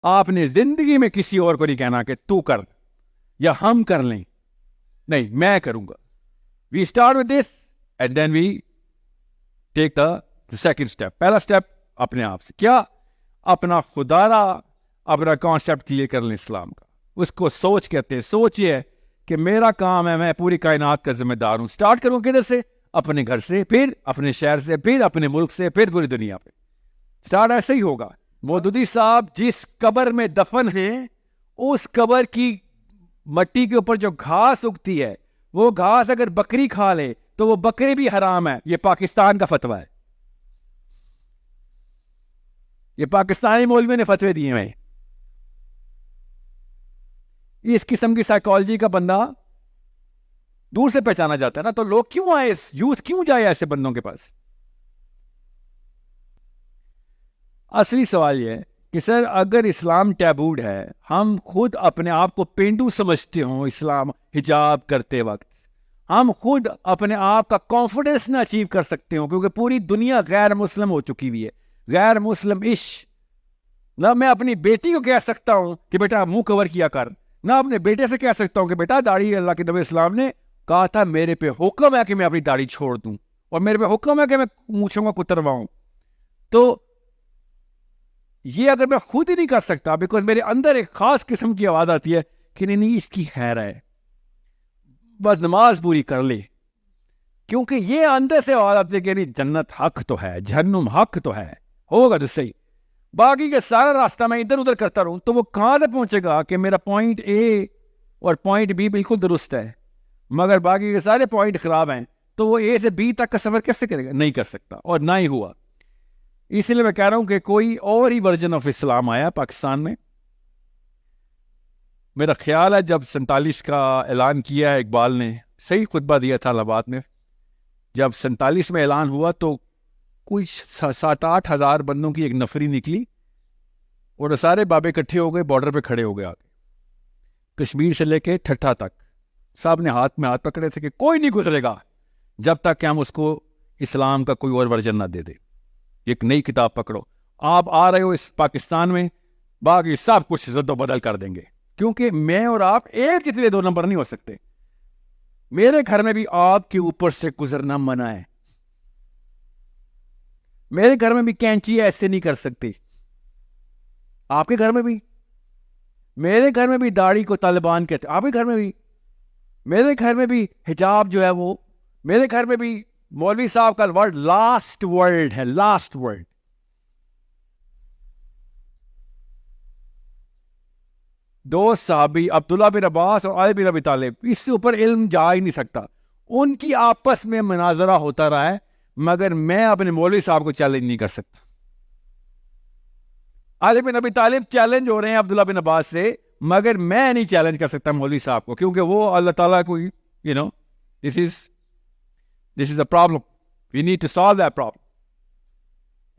آپ نے زندگی میں کسی اور کو نہیں کہنا کہ تو کر یا ہم کر لیں, نہیں, میں کروں گا. We start with this and then we take the second step. پہلا اسٹیپ اپنے آپ سے, کیا اپنا خدا اپنا کانسیپٹ کلیئر کر لیں اسلام کا. اس کو سوچ کہتے ہیں. سوچ یہ ہے کہ میرا کام ہے, میں پوری کائنات کا ذمہ دار ہوں. اسٹارٹ کروں کدھر سے؟ اپنے گھر سے, پھر اپنے شہر سے, پھر اپنے ملک سے, پھر پوری دنیا پہ. اسٹارٹ ایسے ہی ہوگا. مودودی صاحب جس قبر میں دفن ہیں, اس قبر کی مٹی کے اوپر جو گھاس اگتی ہے, وہ گھاس اگر بکری کھا لے تو وہ بکری بھی حرام ہے. یہ پاکستان کا فتویٰ ہے, یہ پاکستانی مولوی نے فتوے دیے ہیں. اس قسم کی سائیکالوجی کا بندہ دور سے پہچانا جاتا ہے نا, تو لوگ کیوں آئے, یوتھ کیوں جائے ایسے بندوں کے پاس؟ اصلی سوال یہ ہے کہ سر اگر اسلام ٹیبوڈ ہے, ہم خود اپنے آپ کو پینڈو سمجھتے ہوں اسلام حجاب کرتے وقت, ہم خود اپنے آپ کا کانفیڈنس نہ اچیو کر سکتے ہوں کیونکہ پوری دنیا غیر مسلم ہو چکی ہوئی ہے, غیر مسلم نہ میں اپنی بیٹی کو کہہ سکتا ہوں کہ بیٹا منہ کور کیا کر, نہ اپنے بیٹے سے کہہ سکتا ہوں کہ بیٹا داڑھی, اللہ کے نبی اسلام نے کہا تھا میرے پہ حکم ہے کہ میں اپنی داڑھی چھوڑ دوں, اور میرے پہ حکم ہے کہ میں مونچھوں کا کترواؤں. تو یہ اگر میں خود ہی نہیں کر سکتا, بیکاز میرے اندر ایک خاص قسم کی آواز آتی ہے کہ نہیں اس کی خیر ہے, بس نماز پوری کر لے, کیونکہ یہ اندر سے آواز آتی ہے کہ نہیں جنت حق تو ہے, جہنم حق تو ہے, ہوگا تو صحیح. باقی کا سارا راستہ میں ادھر ادھر کرتا رہوں تو وہ کہاں تک پہنچے گا کہ میرا پوائنٹ اے اور پوائنٹ بی بالکل درست ہے, مگر باقی کے سارے پوائنٹ خراب ہیں, تو وہ اے سے بی تک کا سفر کیسے کرے گا؟ نہیں کر سکتا, اور نہ ہی ہوا. اس لیے میں کہہ رہا ہوں کہ کوئی اور ہی ورژن آف اسلام آیا پاکستان میں. میرا خیال ہے جب 47 کا اعلان کیا ہے اقبال نے, صحیح خطبہ دیا تھا الہ آباد میں, جب 47 میں اعلان ہوا تو کوئی 7-8 ہزار بندوں کی ایک نفری نکلی اور سارے بابے اکٹھے ہو گئے, بارڈر پہ کھڑے ہو گئے آگے, کشمیر سے لے کے ٹھٹھا تک. صاحب نے ہاتھ میں ہاتھ پکڑے تھے کہ کوئی نہیں گزرے گا جب تک کہ ہم اس کو اسلام کا کوئی اور ورژن نہ دے دے, ایک نئی کتاب پکڑو. آپ آ رہے ہو اس پاکستان میں, باقی سب کچھ رد و بدل کر دیں گے, کیونکہ میں اور آپ ایک جتنے 2 نمبر نہیں ہو سکتے. میرے گھر میں بھی آپ کے اوپر سے گزرنا منع ہے, میرے گھر میں بھی کینچی ایسے نہیں کر سکتی, آپ کے گھر میں بھی, میرے گھر میں بھی داڑھی کو طالبان کہتے, آپ کے گھر میں بھی, میرے گھر میں بھی حجاب جو ہے وہ, میرے گھر میں بھی مولوی صاحب کا ورڈ لاسٹ ورڈ ہے, لاسٹ ورڈ. دو صحابی عبداللہ بن عباس اور علی بن ابی طالب, اس سے اوپر علم جا ہی نہیں سکتا. ان کی آپس میں مناظرہ ہوتا رہا ہے, مگر میں اپنے مولوی صاحب کو چیلنج نہیں کر سکتا. علی بن ابی طالب چیلنج ہو رہے ہیں عبداللہ بن عباس سے, مگر میں نہیں چیلنج کر سکتا مولوی صاحب کو, کیونکہ وہ اللہ تعالیٰ کو this is a problem. We need to solve that problem.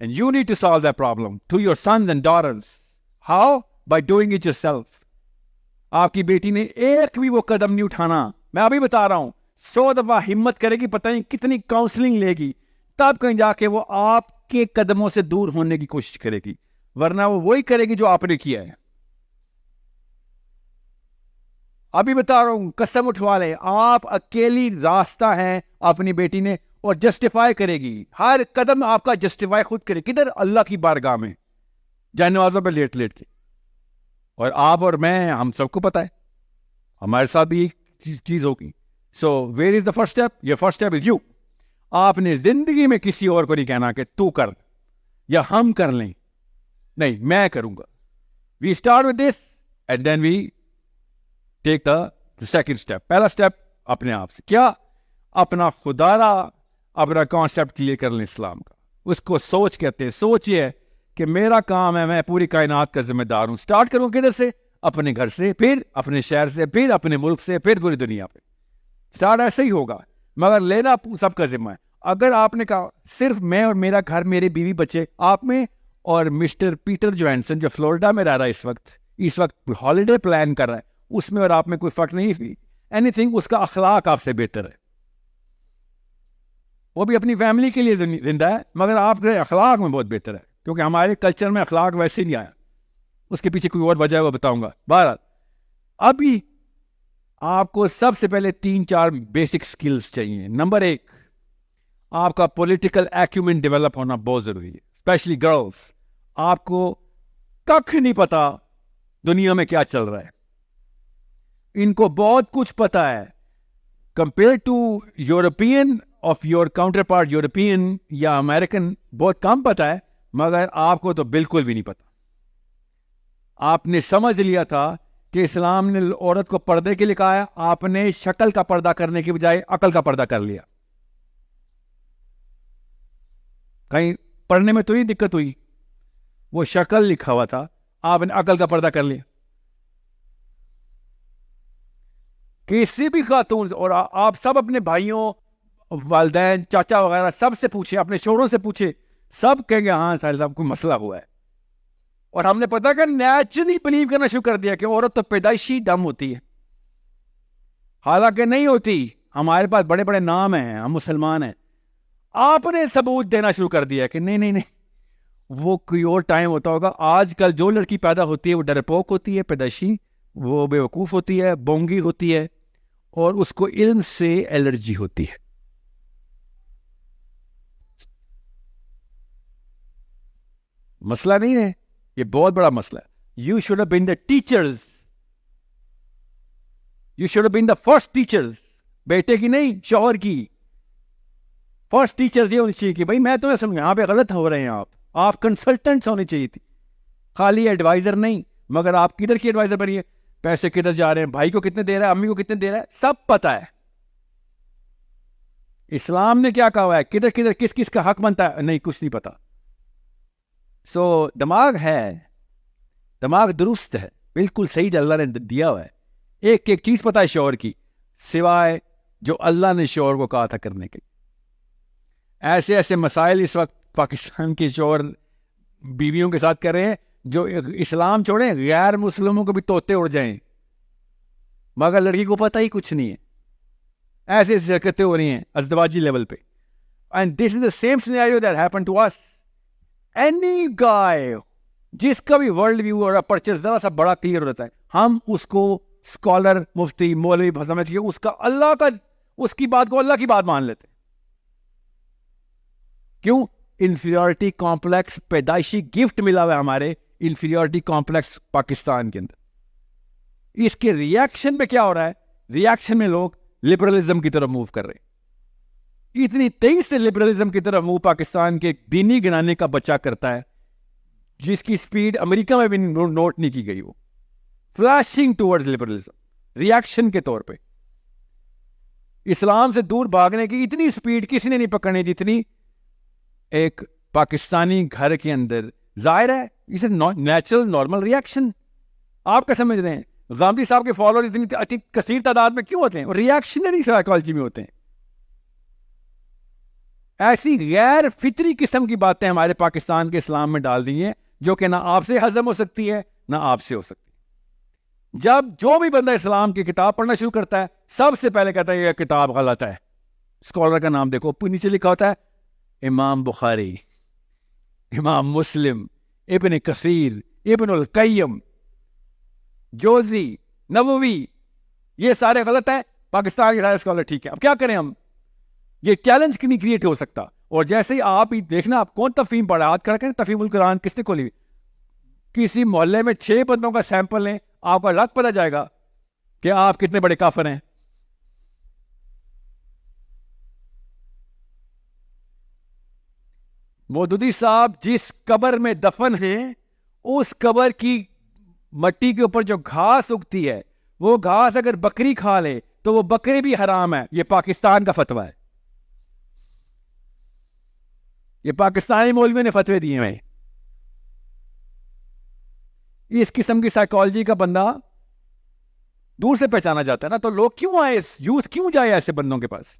And you need to solve that problem to your sons and daughters. How? By doing it yourself. آپ کی بیٹی نے ایک بھی وہ قدم نہیں اٹھانا, میں ابھی بتا رہا ہوں, 100 دفعہ ہمت کرے گی, پتہ نہیں کتنی کاؤنسلنگ لے گی, تب کہیں جا کے وہ آپ کے قدموں سے دور ہونے کی کوشش کرے گی, ورنہ وہ وہی کرے گی جو آپ نے کیا ہے. ابھی بتا رہا ہوں, قسم اٹھوا لے, آپ اکیلی راستہ ہے اپنی بیٹی نے, اور جسٹیفائی کرے گی, ہر قدم آپ کا جسٹیفائی خود کرے. کدھر؟ اللہ کی بارگاہ میں, جنازوں پہ لیٹ لیٹ کے. اور آپ اور میں, ہم سب کو پتا ہے ہمارے ساتھ بھی ایک چیز ہوگی. So where is the first step? یہ فرسٹ اسٹیپ از یو. آپ نے زندگی میں کسی اور کو نہیں کہنا کہ تو کر یا ہم کر لیں, نہیں, میں کروں گا. We start with this and then we take the second step. پہلا اسٹیپ اپنے آپ سے, کیا اپنا خدا اپنا کانسیپٹ کلیئر کر لیں اسلام کا. اس کو سوچ کہتے ہیں. سوچ یہ ہے کہ میرا کام ہے, میں پوری کائنات کا ذمہ دار ہوں. اسٹارٹ کروں کدھر سے؟ اپنے گھر سے, پھر اپنے شہر سے, پھر اپنے ملک سے, پھر پوری دنیا پہ. اسٹارٹ ایسے ہی ہوگا, مگر لینا سب کا ذمہ ہے. اگر آپ نے کہا صرف میں اور میرا گھر, میرے بیوی بچے, آپ میں اور مسٹر پیٹر جوہنسن جو فلوریڈا میں رہ رہا ہے اس وقت ہالیڈے پلان کر رہا ہے, اس میں اور آپ میں کوئی فرق نہیں. اینی تھنگ, اس کا اخلاق آپ سے بہتر ہے. وہ بھی اپنی فیملی کے لیے زندہ ہے, مگر آپ کے اخلاق میں بہت بہتر ہے, کیونکہ ہمارے کلچر میں اخلاق ویسے نہیں آیا. اس کے پیچھے کوئی اور وجہ ہے وہ بتاؤں گا. بہرحال ابھی آپ کو سب سے پہلے 3-4 بیسک سکلز چاہیے. نمبر 1, آپ کا پولیٹیکل ایکیومن ڈیولپ ہونا بہت ضروری ہے, اسپیشلی گرلز. آپ کو ککھ نہیں پتا دنیا میں کیا چل رہا ہے, ان کو بہت کچھ پتا ہے compare to European of your counterpart European یا امریکن, بہت کم پتا ہے, مگر آپ کو تو بالکل بھی نہیں پتا. آپ نے سمجھ لیا تھا کہ اسلام نے عورت کو پردے کے لیے کہا ہے, آپ نے شکل کا پردہ کرنے کی بجائے عقل کا پردہ کر لیا. کہیں پڑھنے میں تو ہی دقت ہوئی, وہ شکل لکھا ہوا تھا, آپ نے عقل کا پردہ کر لیا. کسی بھی خاتون, اور آپ سب اپنے بھائیوں, والدین, چاچا وغیرہ سب سے پوچھیں, اپنے شوہروں سے پوچھیں, سب کہیں گے ہاں ساحل صاحب کوئی مسئلہ ہوا ہے. اور ہم نے پتا کہ نیچرلی بلیو کرنا شروع کر دیا کہ عورت تو پیدائشی ڈم ہوتی ہے, حالانکہ نہیں ہوتی. ہمارے پاس بڑے بڑے نام ہیں, ہم مسلمان ہیں. آپ نے ثبوت دینا شروع کر دیا کہ نہیں نہیں نہیں, وہ کوئی اور ٹائم ہوتا ہوگا. آج کل جو لڑکی پیدا ہوتی ہے وہ ڈرپوک ہوتی ہے, پیدائشی, وہ بے وقوف ہوتی ہے, بونگی ہوتی ہے, اور اس کو علم سے الرجی ہوتی ہے. مسئلہ نہیں ہے, یہ بہت بڑا مسئلہ ہے. You should have been the teachers, you should have been the first teachers. بیٹے کی نہیں, شوہر کی فرسٹ ٹیچرز یہ ہونی چاہیے کہ بھائی میں تمہیں سمجھوں, یہاں پہ غلط ہو رہے ہیں آپ کنسلٹنٹس ہونی چاہیے تھی, خالی ایڈوائزر نہیں. مگر آپ کدھر کی ایڈوائزر بنیے, پیسے کدھر جا رہے ہیں, بھائی کو کتنے دے رہا ہے, امی کو کتنے دے رہا ہے, سب پتا ہے. اسلام نے کیا کہا ہے, کدھر کدھر کس کس کا حق بنتا ہے, نہیں, کچھ نہیں پتا. سو دماغ ہے, دماغ درست ہے, بالکل صحیح اللہ نے دیا ہوا ہے. ایک ایک چیز پتا ہے شوہر کی, سوائے جو اللہ نے شوہر کو کہا تھا کرنے کے. ایسے ایسے مسائل اس وقت پاکستان کے شوہر بیویوں کے ساتھ کر رہے ہیں جو اسلام چھوڑیں, غیر مسلموں کو بھی طوطے اڑ جائیں, مگر لڑکی کو پتہ ہی کچھ نہیں ہے. ایسے ایسی حرکتیں ہو رہی ہیں ازدواجی لیول پہ. And this is the same scenario that happen to us. Any guy جس کا بھی ورلڈ ویو اور اپرچر ذرا سا بڑا کلیئر ہو جاتا ہے, ہم اس کو اسکالر, مفتی, مولوی سمجھ کے اس کا اللہ کا, اس کی بات کو اللہ کی بات مان لیتے. کیوں؟ انفیریورٹی کمپلیکس پیدائشی گفٹ ملا ہوا ہے ہمارے, انفیریورٹی کمپلیکس پاکستان کے اندر. اس کے ریاکشن میں کیا ہو رہا ہے, ریاکشن میں لوگ لبرلزم کی طرف موو کر رہے ہیں. اتنی تیزی سے لبرلزم کی طرف موو پاکستان کے دینی گنانے کا بچہ کرتا ہے جس کی سپیڈ امریکہ میں بھی نوٹ نہیں کی گئی. وہ فلیشنگ ٹورڈز لبرلزم ریاکشن کے طور پہ. اسلام سے دور بھاگنے کی اتنی سپیڈ کسی نے نہیں پکڑنی جتنی ایک پاکستانی گھر کے اندر. ظاہر ہے اسے نیچرل نارمل ریاکشن. آپ کیا سمجھ رہے ہیں غامدی صاحب کے فالوور اتنی کثیر تعداد میں کیوں ہوتے ہیں؟ ریاکشنری سائیکالوجی میں ہوتے ہیں. ایسی غیر فطری قسم کی باتیں ہمارے پاکستان کے اسلام میں ڈال دی ہیں جو کہ نہ آپ سے ہضم ہو سکتی ہے نہ آپ سے ہو سکتی. جب جو بھی بندہ اسلام کی کتاب پڑھنا شروع کرتا ہے سب سے پہلے کہتا ہے یہ کتاب غلط ہے. اسکالر کا نام دیکھو, نیچے لکھا ہوتا ہے امام بخاری, امام مسلم, ابن کثیر, ابن القیم, جوزی, نووی, یہ سارے غلط ہیں. پاکستان کے سارے اسکالر ٹھیک ہے. اب کیا کریں ہم؟ یہ چیلنج نہیں کریٹ ہو سکتا. اور جیسے ہی آپ ہی دیکھنا, آپ کون تفہیم پڑھا, ہاتھ کھڑا کریں, تفہیم القرآن کس نے کھولی ہوئی؟ کسی محلے میں 6 بندوں کا سیمپل لیں, آپ کا لگ پتہ جائے گا کہ آپ کتنے بڑے کافر ہیں. مودودی صاحب جس قبر میں دفن ہیں اس قبر کی مٹی کے اوپر جو گھاس اگتی ہے وہ گھاس اگر بکری کھا لے تو وہ بکری بھی حرام ہے. یہ پاکستان کا فتویٰ ہے, یہ پاکستانی مولویوں نے فتوے دیے ہیں. اس قسم کی سائیکالوجی کا بندہ دور سے پہچانا جاتا ہے نا, تو لوگ کیوں آئے, یوتھ کیوں جائے ایسے بندوں کے پاس؟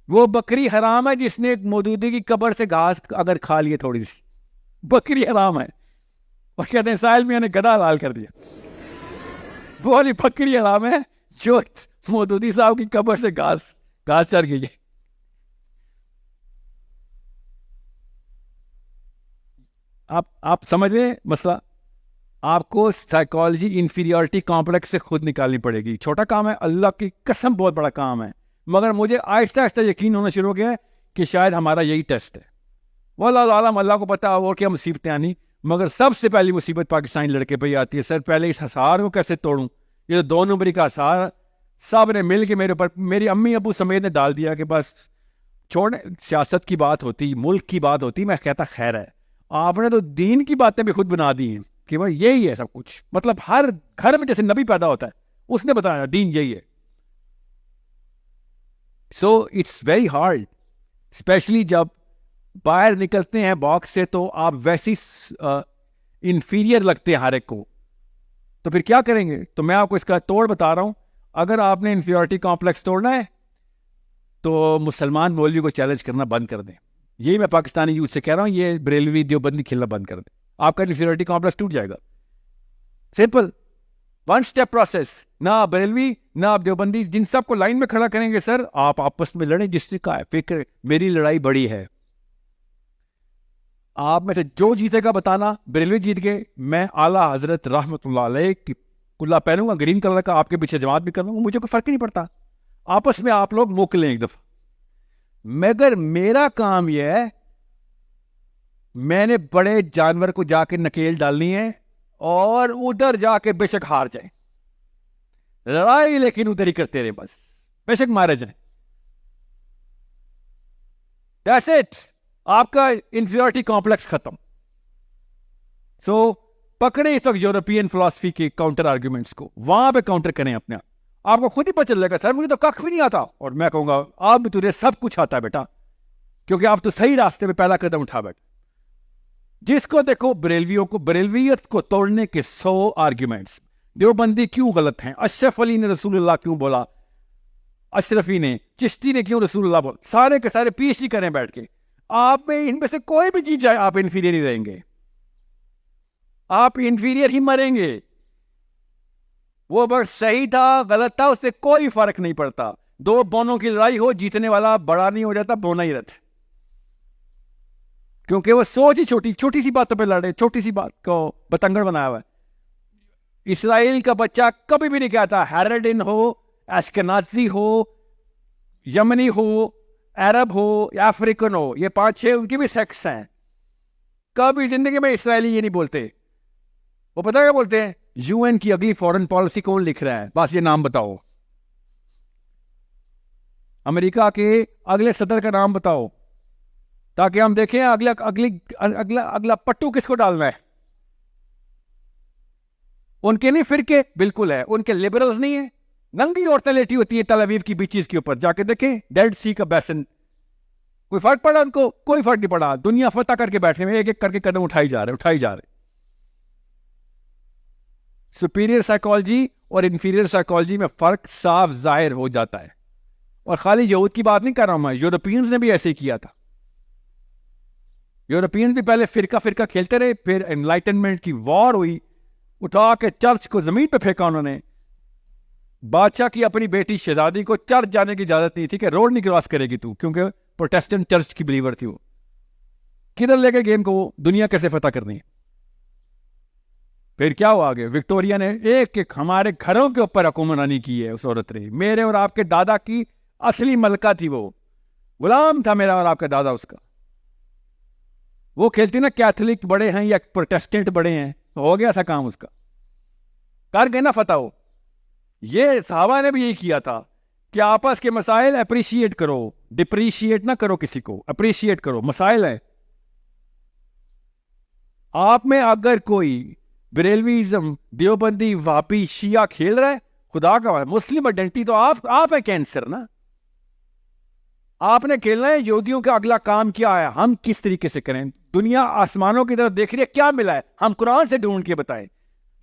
وہ بکری حرام ہے جس نے مودودی کی قبر سے گھاس اگر کھا لیے تھوڑی سی, بکری حرام ہے. اور کہتے ہیں ساحل میاں نے گدھا حلال کر دیا. وہ والی بکری حرام ہے جو مودودی صاحب کی قبر سے گھاس چر گئی ہے. آپ سمجھ رہے ہیں مسئلہ؟ آپ کو سائیکالوجی انفیریورٹی کمپلیکس سے خود نکالنی پڑے گی. چھوٹا کام ہے, اللہ کی قسم بہت بڑا کام ہے, مگر مجھے آہستہ آہستہ یقین ہونا شروع ہو گیا ہے کہ شاید ہمارا یہی ٹیسٹ ہے. واللہ عالم, اللہ کو پتا اور کیا مصیبتیں آنی, مگر سب سے پہلی مصیبت پاکستانی لڑکے پہ ہی آتی ہے. سر پہلے اس حصار کو کیسے توڑوں, یہ تو 2 نمبری کا حصار سب نے مل کے میرے اوپر, میری امی ابو سمیت نے ڈال دیا کہ بس چھوڑ, سیاست کی بات ہوتی, ملک کی بات ہوتی, میں کہتا خیر ہے. آپ نے تو دین کی باتیں بھی خود بنا دی ہیں کہ بھائی یہی ہے سب کچھ. مطلب ہر گھر میں جیسے نبی پیدا ہوتا ہے اس نے بتایا دین یہی ہے. So it's very hard, especially جب باہر نکلتے ہیں باکس سے تو آپ ویسی انفیریئر لگتے ہیں ہر ایک کو, تو پھر کیا کریں گے؟ تو میں آپ کو اس کا توڑ بتا رہا ہوں. اگر آپ نے انفیریورٹی کمپلیکس توڑنا ہے تو مسلمان مولوی کو چیلنج کرنا بند کر دیں. یہی میں پاکستانی یوتھ سے کہہ رہا ہوں, یہ بریلوی دیوبندی کھیلنا بند کر دیں, آپ کا انفیریورٹی کمپلیکس ٹوٹ جائے گا. Simple 1 step process. نہ آپ بریلوی نہ آپ دیوبندی, جن سب کو لائن میں کھڑا کریں گے سر, آپ آپس میں لڑیں. جس نے کہا ہے فکر میری لڑائی بڑی ہے, آپ میں سے جو جیتے گا بتانا. بریلوی جیت گئے, میں اعلیٰ حضرت رحمۃ اللہ علیہ کی کلا پہنوں گا گرین کلر کا, آپ کے پیچھے جماعت بھی کروں گا, مجھے کوئی فرق ہی نہیں پڑتا. آپس میں آپ لوگ موک لیں ایک دفعہ. مگر میرا کام یہ ہے, میں نے بڑے جانور کو جا کے نکیل ڈالنی ہے اور ادھر جا کے بے شک ہار جائیں. لڑائی لیکن ادھر ہی کرتے رہے, بس بے شک مارے جائیں. That's it. آپ کا انفیریورٹی کمپلیکس ختم. سو پکڑے اس وقت یورپین فلسفی کے کاؤنٹر آرگیومنٹس کو, وہاں پہ کاؤنٹر کریں اپنے آپ. آپ کو خود ہی پتہ چل جائے گا سر مجھے تو کخ بھی نہیں آتا, اور میں کہوں گا آپ بھی تجھے سب کچھ آتا ہے بیٹا, کیونکہ آپ تو صحیح راستے پہ پہلا قدم اٹھا بیٹھے. جس کو دیکھو بریلویوں کو, بریلویت کو توڑنے کے 100 آرگیومنٹس. دیوبندی کیوں غلط ہیں, اشرف علی نے رسول اللہ کیوں بولا, اشرفی نے, چشتی نے کیوں رسول اللہ بولا, سارے کے سارے PhD کریں بیٹھ کے. آپ میں ان میں سے کوئی بھی چیز جائے آپ انفیریئر ہی رہیں گے, آپ انفیریئر ہی مریں گے. وہ بس صحیح تھا غلط تھا اس سے کوئی فرق نہیں پڑتا. 2 بونوں کی لڑائی ہو, جیتنے والا بڑا نہیں ہو جاتا, بونا ہی رہتا, کیونکہ وہ سوچ ہی چھوٹی سی باتوں پہ لڑے, چھوٹی سی بات کو بتنگڑ بنایا ہوا ہے. اسرائیل کا بچہ کبھی بھی نہیں کہتا ہیرڈن ہو, ایشکنازی ہو, یمنی ہو, عرب ہو یا افریقن ہو, یہ 5-6 ان کی بھی سیکس ہیں, کبھی زندگی میں اسرائیلی یہ نہیں بولتے. وہ پتہ کیا بولتے ہیں, UN کی اگلی فورن پالیسی کون لکھ رہا ہے, بس یہ نام بتاؤ. امریکہ کے اگلے صدر کا نام بتاؤ, تاکہ ہم دیکھیں اگلا پٹو کس کو ڈالنا ہے. ان کے نہیں فرقے بالکل ہے, ان کے لبرلز نہیں ہیں, ننگی عورتیں لیٹی ہوتی ہیں تل ابیب کی بیچز کے اوپر, جا کے دیکھیں ڈیڈ سی کا بیسن. کوئی فرق پڑا ان کو؟ کوئی فرق نہیں پڑا. دنیا فتح کر کے بیٹھے ہوئے, ایک ایک کر کے قدم اٹھائی جا رہے. سپیریئر سائیکالوجی اور انفیریئر سائیکالوجی میں فرق صاف ظاہر ہو جاتا ہے. اور خالی یہود کی بات نہیں کر رہا ہوں میں, یورپینز نے بھی ایسے ہی کیا تھا. یورپینز بھی پہلے فرقہ کھیلتے رہے, پھر انلائٹنمنٹ کی وار ہوئی, اٹھا کے چرچ کو زمین پہ پھینکا انہوں نے. بادشاہ کی اپنی بیٹی شہزادی کو چرچ جانے کی اجازت نہیں تھی کہ روڈ نہیں کراس کرے گی تو, کیونکہ پروٹیسٹنٹ چرچ کی بلیور تھی. وہ کدھر لے گئے گیم کو, وہ دنیا کیسے فتح کرنی ہے. پھر کیا ہوا آگے, وکٹوریا نے ایک ایک ہمارے گھروں کے اوپر حکمرانی کی ہے اس عورت نے. میرے اور آپ کے دادا کی اصلی ملکہ تھی, وہ غلام تھا میرا اور آپ کا دادا اس کا. وہ کھیلتی نا کیتھولک بڑے ہیں یا پروٹیسٹنٹ بڑے ہیں, ہو گیا تھا کام اس کا, کر گئے نا فتح. ہو یہ صحابہ نے بھی یہی کیا تھا کہ آپس کے مسائل اپریشیٹ کرو, ڈپریشیٹ نہ کرو کسی کو, اپریشیٹ کرو. مسائل ہے آپ میں, اگر کوئی بریلویزم, دیوبندی, وہابی, شیعہ کھیل رہا ہے, خدا کا مسلم آئیڈینٹی تو آپ ہے کینسر نا. آپ نے کھیلنا ہے یہودیوں کا اگلا کام کیا ہے, ہم کس طریقے سے کریں. دنیا آسمانوں کی طرف دیکھ رہی ہے, کیا ملا ہے ہم قرآن سے ڈھونڈ کے بتائیں.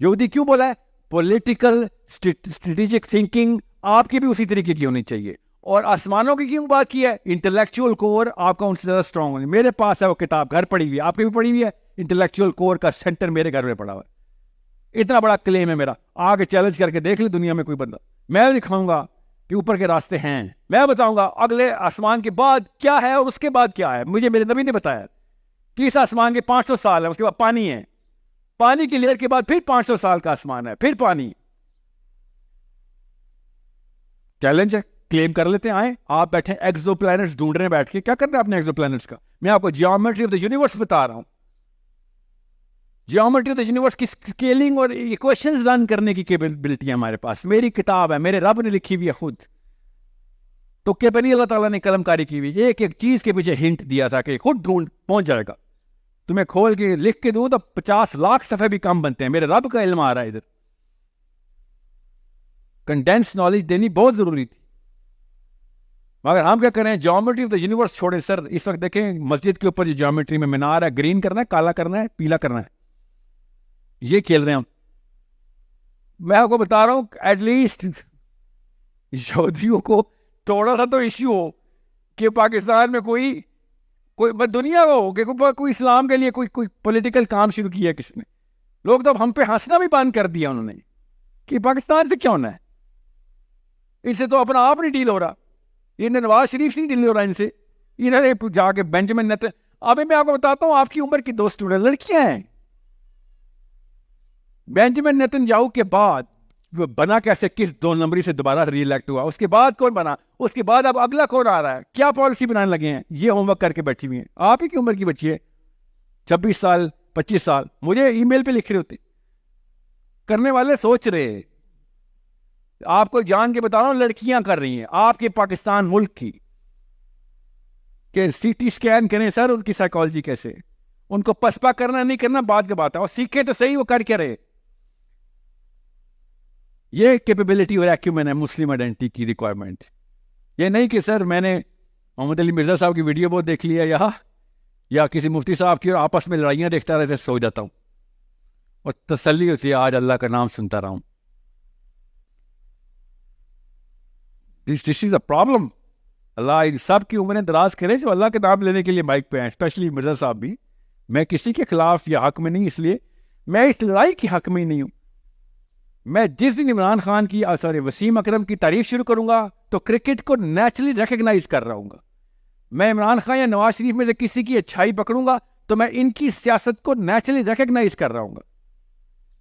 یہودی کیوں بولا ہے؟ پولیٹیکل اسٹریٹجک تھنکنگ آپ کی بھی اسی طریقے کی ہونی چاہیے. اور آسمانوں کی کیوں بات کی ہے؟ انٹلیکچوئل کور آپ کا ان سے زیادہ اسٹرانگ ہونی. میرے پاس ہے وہ کتاب, گھر پڑی ہوئی ہے, آپ کی بھی پڑھی ہوئی ہے. انٹلیکچوئل کور کا سینٹر میرے گھر میں پڑا ہوا ہے. اتنا بڑا کلیم ہے میرا, آگے چیلنج کر کے دیکھ لے دنیا میں کوئی بندہ. میں دکھاؤں گا کہ اوپر کے راستے ہیں, میں بتاؤں گا اگلے آسمان کے بعد کیا ہے اور اس کے بعد کیا ہے. مجھے میرے نبی نے بتایا. کس آسمان کے 500 سال ہے، اس کے بعد پانی ہے، پانی کی لیئر کے بعد پھر 500 سال کا آسمان ہے، پھر پانی. چیلنج ہے، کلیم کر لیتے ہیں. آئیں آپ بیٹھے ایکزو پلانٹس ڈھونڈ رہے ہیں بیٹھ کے. کیا کرنا ہے اپنے ایکزو پلانٹس کا؟ میں آپ کو جیومیٹری آف دا یونیورس بتا رہا ہوں. جیومیٹری آف دا یونیورس کی اسکیلنگ اور ایکویشنز رن کرنے کی کیپیبلٹی ہے ہمارے پاس. میری کتاب ہے، میرے رب نے لکھی ہوئی ہے خود. تو کہ نہیں اللہ تعالیٰ نے قلم کاری کی ہوئی، ایک ایک چیز کے پیچھے ہنٹ دیا تھا کہ خود ڈھونڈ پہنچ جائے گا. تمہیں کھول کے لکھ کے دوں تو 50 لاکھ صفحے بھی کم بنتے ہیں. میرے رب کا علم آ رہا ہے ادھر. کنڈینس نالج دینی بہت ضروری تھی، مگر ہم کیا کریں؟ جیومیٹری آف دا یونیورس چھوڑیں. سر اس وقت دیکھیں مسجد کے اوپر جو جیومیٹری میں مینار ہے، گرین کرنا ہے، کالا کرنا ہے، پیلا کرنا ہے، یہ کھیل رہے ہیں ہم. میں آپ کو بتا رہا ہوں ایٹ لیسٹ یہودیوں کو تھوڑا سا تو ایشو ہو کہ پاکستان میں کوئی دنیا ہو کہ کوئی اسلام کے لیے کوئی پولیٹیکل کام شروع کیا ہے کس نے. لوگ تو ہم پہ ہنسنا بھی بند کر دیا انہوں نے کہ پاکستان سے کیا ہونا ہے، ان سے تو اپنا آپ نہیں ڈیل ہو رہا. یہ نواز شریف نہیں ڈیل ہو رہا ان سے. انہوں نے جا کے بینجامن نیتن، ابھی میں آپ کو بتاتا ہوں آپ کی عمر کی 2 اسٹوڈنٹ لڑکیاں ہیں. بینجامن نیتن یاہو کے بعد بنا کیسے، کس 2 نمبری سے دوبارہ ری الیکٹ ہوا؟ اس کے بعد کون بنا؟ اس کے بعد اب اگلا کون آ رہا ہے؟ کیا پالیسی بنانے لگے ہیں؟ یہ ہوم ورک کر کے بیٹھی ہوئی ہیں. آپ ہی کی عمر کی بچی ہے، 26 سال 25 سال. مجھے ای میل پہ لکھ رہے ہوتے. کرنے والے سوچ رہے ہیں. آپ کو جان کے بتا رہا ہوں لڑکیاں کر رہی ہیں آپ کے پاکستان ملک کی، کہ سی ٹی اسکین کریں سر ان کی سائیکالوجی کیسے. ان کو پسپا کرنا نہیں کرنا بعد کی بات ہے، اور سیکھیں تو صحیح وہ کر کے رہے. یہ کیپیبلٹی اور ایکیومن ہے مسلم آئیڈینٹی کی ریکوائرمنٹ. یہ نہیں کہ سر میں نے محمد علی مرزا صاحب کی ویڈیو بہت دیکھ لی ہے یا کسی مفتی صاحب کی اور آپس میں لڑائیاں دیکھتا رہتے سو جاتا ہوں اور تسلی ہوتی ہے آج اللہ کا نام سنتا رہا ہوں. This is a problem. اللہ سب کی عمریں دراز کرے جو اللہ کے نام لینے کے لیے مائک پہ ہیں، اسپیشلی مرزا صاحب بھی. میں کسی کے خلاف یا حق میں نہیں، اس لیے میں اس لڑائی کی حق میں نہیں ہوں. میں جس دن عمران خان کی وسیم اکرم کی تعریف شروع کروں گا تو کرکٹ کو نیچرلی ریکگنائز کر رہا ہوں گا. میں عمران خان یا نواز شریف میں سے کسی کی اچھائی پکڑوں گا تو میں ان کی سیاست کو نیچرلی ریکگنائز کر رہا ہوں گا.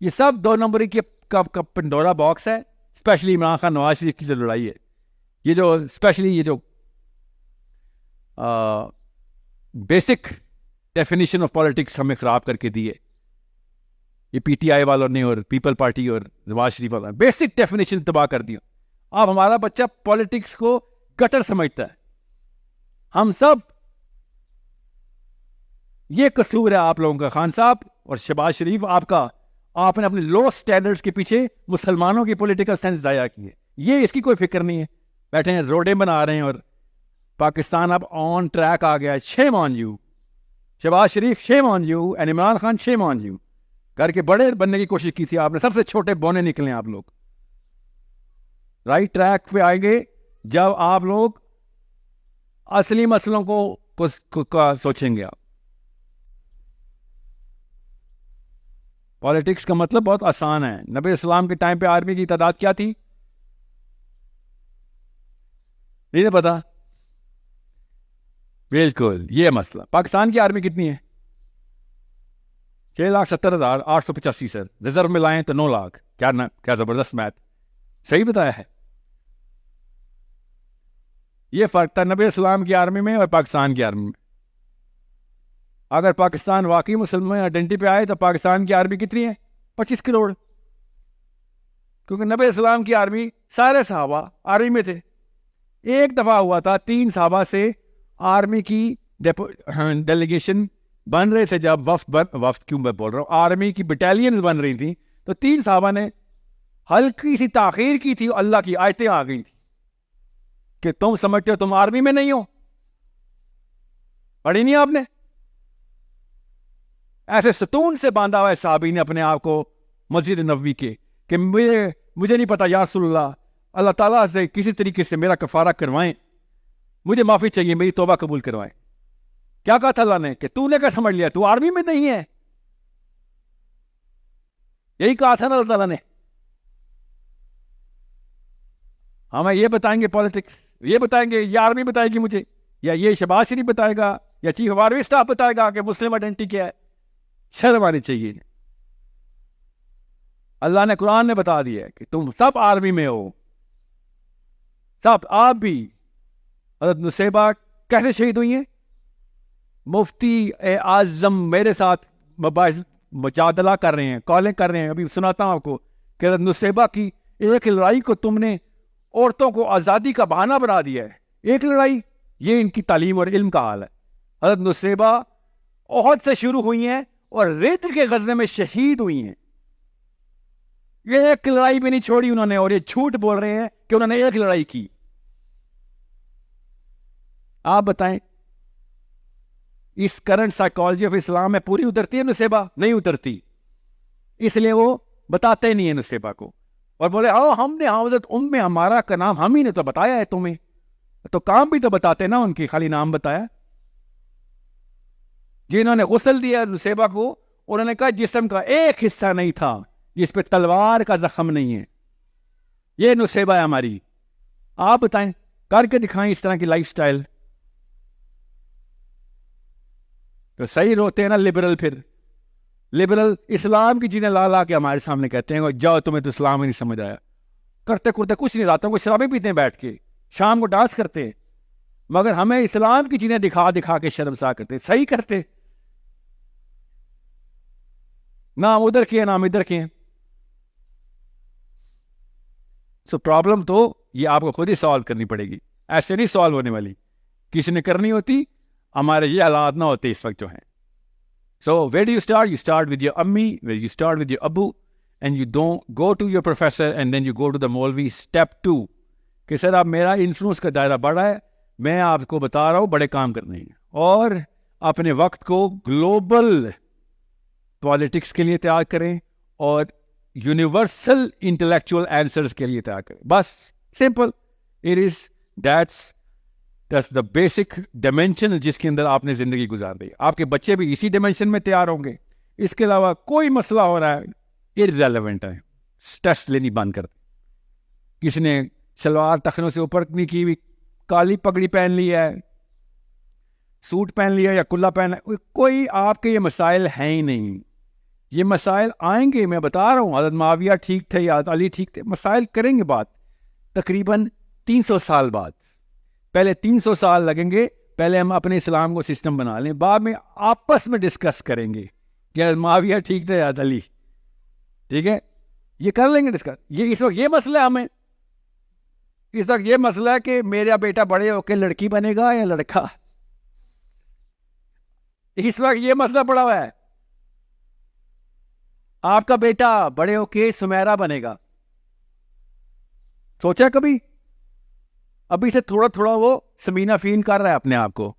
یہ سب 2 نمبری کی پنڈورا باکس ہے. اسپیشلی عمران خان نواز شریف کی جو لڑائی ہے، یہ جو اسپیشلی یہ جو بیسک ڈیفینیشن آف پالیٹکس ہمیں خراب کر کے دی ہے یہ پی ٹی آئی والوں نے اور پیپل پارٹی اور نواز شریف والوں نے بیسک ڈیفینیشن تباہ کر دیا. اب ہمارا بچہ پالیٹکس کو گٹر سمجھتا ہے. ہم سب، یہ قصور ہے آپ لوگوں کا، خان صاحب اور شہباز شریف آپ نے اپنے لو سٹینڈرڈز کے پیچھے مسلمانوں کی پولیٹیکل سینس ضائع کی ہے. یہ اس کی کوئی فکر نہیں ہے. بیٹھے ہیں روڈیں بنا رہے ہیں اور پاکستان اب آن ٹریک آ گیا ہے. Shame on you Shehbaz Sharif, shame on you, and Imran Khan, shame on you. کر کے بڑے بننے کی کوشش کی تھی آپ نے، سب سے چھوٹے بونے نکلے آپ لوگ. رائٹ ٹریک پہ آئیں گے جب آپ لوگ اصلی مسئلوں کو سوچیں گے. آپ پالیٹکس کا مطلب بہت آسان ہے. نبی اسلام کے ٹائم پہ آرمی کی تعداد کیا تھی؟ نہیں پتا؟ بالکل یہ مسئلہ. پاکستان کی آرمی کتنی ہے؟ 6,70,885 سر. ریزرو میں لائیں تو 9 لاکھ. کیا زبردست میتھ، صحیح بتایا ہے. یہ فرق تھا نبی اسلام کی آرمی میں اور پاکستان کی آرمی میں. اگر پاکستان واقعی مسلمان آئیڈینٹی پہ آئے تو پاکستان کی آرمی کتنی ہے؟ 25 کروڑ. کیونکہ نبی اسلام کی آرمی سارے صحابہ آرمی میں تھے. ایک دفعہ ہوا تھا 3 صحابہ سے آرمی کی ڈیلیگیشن بن رہے تھے، جب وفد کیوں میں بول رہا ہوں، آرمی کی بٹالینز بن رہی تھیں، تو 3 صحابہ نے ہلکی سی تاخیر کی تھی. اللہ کی آیتیں آ گئی تھی کہ تم سمجھتے ہو تم آرمی میں نہیں ہو. پڑھی نہیں آپ نے؟ ایسے ستون سے باندھا ہوا ہے صحابی نے اپنے آپ کو مسجد نبوی کے کہ مجھے نہیں پتا یا رسول اللہ، اللہ تعالیٰ سے کسی طریقے سے میرا کفارہ کروائیں، مجھے معافی چاہیے، میری توبہ قبول کروائیں. کیا کہا تھا اللہ نے کہ تو نے کیا سمجھ لیا تو آرمی میں نہیں ہے؟ یہی کہا تھا نا اللہ تعالیٰ نے. ہمیں یہ بتائیں گے پالیٹکس، یہ بتائیں گے، یہ آرمی بتائے گی مجھے یا یہ شہباز شریف بتائے گا یا چیف آف آرمی اسٹاف بتائے گا کہ مسلم آئیڈینٹی کیا ہے؟ شرم آنی چاہیے. اللہ نے قرآن نے بتا دیا ہے کہ تم سب آرمی میں ہو، سب. آپ بھی حضرت نصیبہ کیسے شہید ہوئی ہیں؟ مفتی اعظم میرے ساتھ مجادلہ کر رہے ہیں، کالیں کر رہے ہیں، ابھی سناتا ہوں آپ کو کہ حضرت نصیبہ کی ایک لڑائی کو تم نے عورتوں کو آزادی کا بہانہ بنا دیا ہے. ایک لڑائی، یہ ان کی تعلیم اور علم کا حال ہے. حضرت نصیبہ احد سے شروع ہوئی ہیں اور ریت کے غزوے میں شہید ہوئی ہیں. یہ ایک لڑائی بھی نہیں چھوڑی انہوں نے، اور یہ جھوٹ بول رہے ہیں کہ انہوں نے ایک لڑائی کی. آپ بتائیں اس کرنٹ سائیکالوجی آف اسلام میں پوری اترتی ہے نصیبہ؟ نہیں اترتی. اس لیے وہ بتاتے نہیں ہیں نصیبہ کو، اور بولے ہم نے حضرت ہمارا کا نام ہم ہی نے تو بتایا ہے تمہیں، تو کام بھی تو بتاتے نا ان کی، خالی نام بتایا. جنہوں نے غسل دیا نصیبہ کو، انہوں نے کہا جسم کا ایک حصہ نہیں تھا جس پہ تلوار کا زخم نہیں ہے. یہ نصیبہ ہے ہماری. آپ بتائیں، کر کے دکھائیں اس طرح کی لائف سٹائل. تو صحیح روتے ہیں نا لبرل. پھر لبرل اسلام کی چیزیں لا لا کے ہمارے سامنے کہتے ہیں جاؤ تمہیں تو اسلام ہی نہیں سمجھ آیا. کرتے کرتے کچھ نہیں، راتوں کو شرابیں پیتے ہیں بیٹھ کے، شام کو ڈانس کرتے ہیں، مگر ہمیں اسلام کی چیزیں دکھا دکھا کے شرمسار کرتے. صحیح کرتے، نام ادھر کے نام ادھر کے. سو پرابلم تو یہ آپ کو خود ہی سالو کرنی پڑے گی، ایسے نہیں سالو ہونے والی. کسی نے کرنی ہوتی، ہمارے یہ حالات نہ ہوتے اس وقت جو ہیں. So where do you start? You start with your امی، where you start with your ابو، and you don't go to your professor and then you go to the maulvi. Step 2 کہ سر اب میرا انفلوئنس کا دائرہ بڑا ہے، میں آپ کو بتا رہا ہوں بڑے کام کرنے ہیں، اور اپنے وقت کو گلوبل پالیٹکس کے لیے تیار کریں اور یونیورسل انٹلیکچوئل آنسرز کے لیے تیار کریں. بس simple it is. That's the basic dimension جس کے اندر آپ نے زندگی گزار دی. آپ کے بچے بھی اسی ڈائمینشن میں تیار ہوں گے. اس کے علاوہ کوئی مسئلہ ہو رہا ہے ارریلیونٹ ہے. اسٹریس لینی بند کر دیں. کسی نے شلوار ٹخنوں سے اوپر نہیں کی ہوئی، کالی پگڑی پہن لی ہے، سوٹ پہن لیا یا کلا پہن، کوئی آپ کے یہ مسائل ہیں ہی نہیں. یہ مسائل آئیں گے، میں بتا رہا ہوں. حضرت معاویہ ٹھیک تھے یا علی ٹھیک تھے، مسائل کریں گے بات تقریباً 300 سال بعد. پہلے 300 سال لگیں گے، پہلے ہم اپنے اسلام کو سسٹم بنا لیں، بعد میں آپس میں ڈسکس کریں گے کہ حضرت معاویہ ٹھیک تھے یا علی. ٹھیک ہے، یہ کر لیں گے ڈسکس. یہ اس وقت یہ مسئلہ ہے، ہمیں اس وقت یہ مسئلہ ہے کہ میرا بیٹا بڑے ہو کے لڑکی بنے گا یا لڑکا. اس وقت یہ مسئلہ پڑا ہوا ہے. آپ کا بیٹا بڑے ہو کے سمیرا بنے گا، سوچا کبھی؟ ابھی سے تھوڑا تھوڑا وہ سمینہ فین کر رہا ہے اپنے آپ کو.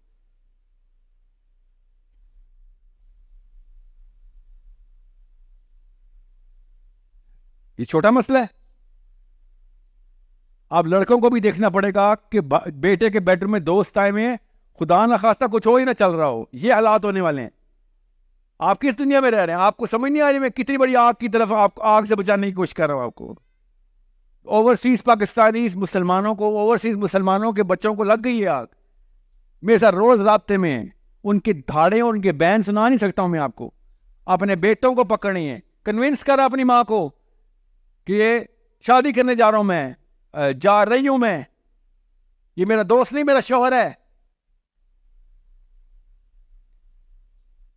یہ چھوٹا مسئلہ ہے. اب لڑکوں کو بھی دیکھنا پڑے گا کہ بیٹے کے بیڈ روم میں دوست آئے ہوئے ہیں، خدا نہ خواستہ کچھ ہو ہی نہ چل رہا ہو. یہ حالات ہونے والے ہیں. آپ کس دنیا میں رہ رہے ہیں؟ آپ کو سمجھ نہیں آ رہی میں کتنی بڑی آگ کی طرف آپ آگ سے بچانے کی کوشش کر رہا ہوں. آپ کو اوورسیز پاکستانی مسلمانوں کو، اوورسیز مسلمانوں کے بچوں کو لگ گئی ہے آگ. میرے ساتھ روز رابطے میں ہیں، ان کے دھاڑے اور ان کے بین سنا نہیں سکتا ہوں میں آپ کو. اپنے بیٹوں کو پکڑنی ہے، کنونس کر اپنی ماں کو کہ یہ شادی کرنے جا رہا ہوں، میں جا رہی ہوں، میں یہ میرا دوست نہیں، میرا شوہر ہے.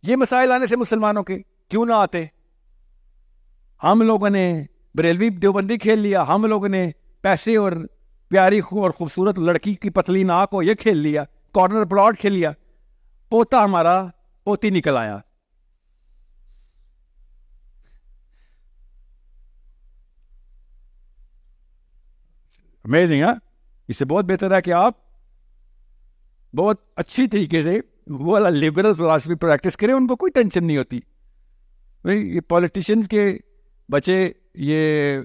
یہ مسائل آنے سے مسلمانوں کے کیوں نہ آتے؟ ہم لوگوں نے بریلوی دیوبندی کھیل لیا، ہم لوگوں نے پیسے اور پیاری اور خوبصورت لڑکی کی پتلی ناک کو یہ کھیل لیا، کارنر پلاٹ کھیل لیا، پوتا ہمارا پوتی نکل آیا. امیزنگ. اس سے بہت بہتر ہے کہ آپ بہت اچھی طریقے سے وہ لبرل فلاسفی پریکٹس کریں، ان کو کوئی ٹینشن نہیں ہوتی. یہ پولیٹیشنز کے بچے یہ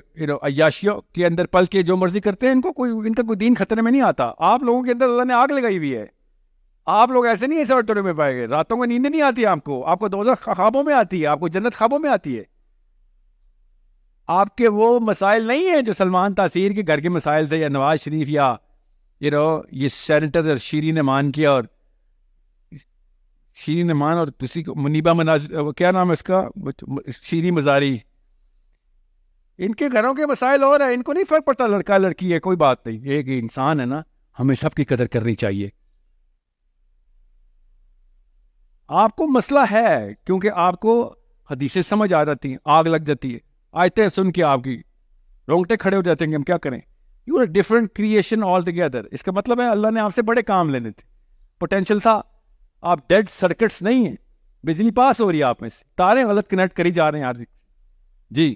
عیاشیوں کے اندر پل کے جو مرضی کرتے ہیں، ان کا کوئی دین خطرے میں نہیں آتا. آپ لوگوں کے اندر اللہ نے آگ لگائی ہوئی ہے. آپ لوگ ایسے نہیں ایسے آڈیٹوریم میں پائے گئے، راتوں کو نیند نہیں آتی آپ کو دوزخ خوابوں میں آتی ہے، آپ کو جنت خوابوں میں آتی ہے. آپ کے وہ مسائل نہیں ہیں جو سلمان تاثیر کے گھر کے مسائل تھے، یا نواز شریف یا یہ سینیٹر اور شیرین امان کیا، اور شیرین امان اور دوسری کو منیبہ کیا نام ہے اس کا، شیرین مزاری، ان کے گھروں کے مسائل اور ہیں، ان کو نہیں فرق پڑتا لڑکا لڑکی ہے، کوئی بات نہیں، ایک انسان ہے نا، ہمیں سب کی قدر کرنی چاہیے. آپ کو مسئلہ ہے کیونکہ آپ کو حدیثیں سمجھ آ جاتی ہیں، آگ لگ جاتی ہے آیتیں سن کے، آپ کی رونگٹے کھڑے ہو جاتے ہیں کہ ہم کیا کریں. You are different creation all together. اس کا مطلب ہے اللہ نے آپ سے بڑے کام لینے تھے، پوٹینشیل تھا. آپ ڈیڈ سرکٹس نہیں ہیں، بجلی پاس ہو رہی ہے آپ میں سے، تاریں غلط کنیکٹ کری جا رہے ہیں. جی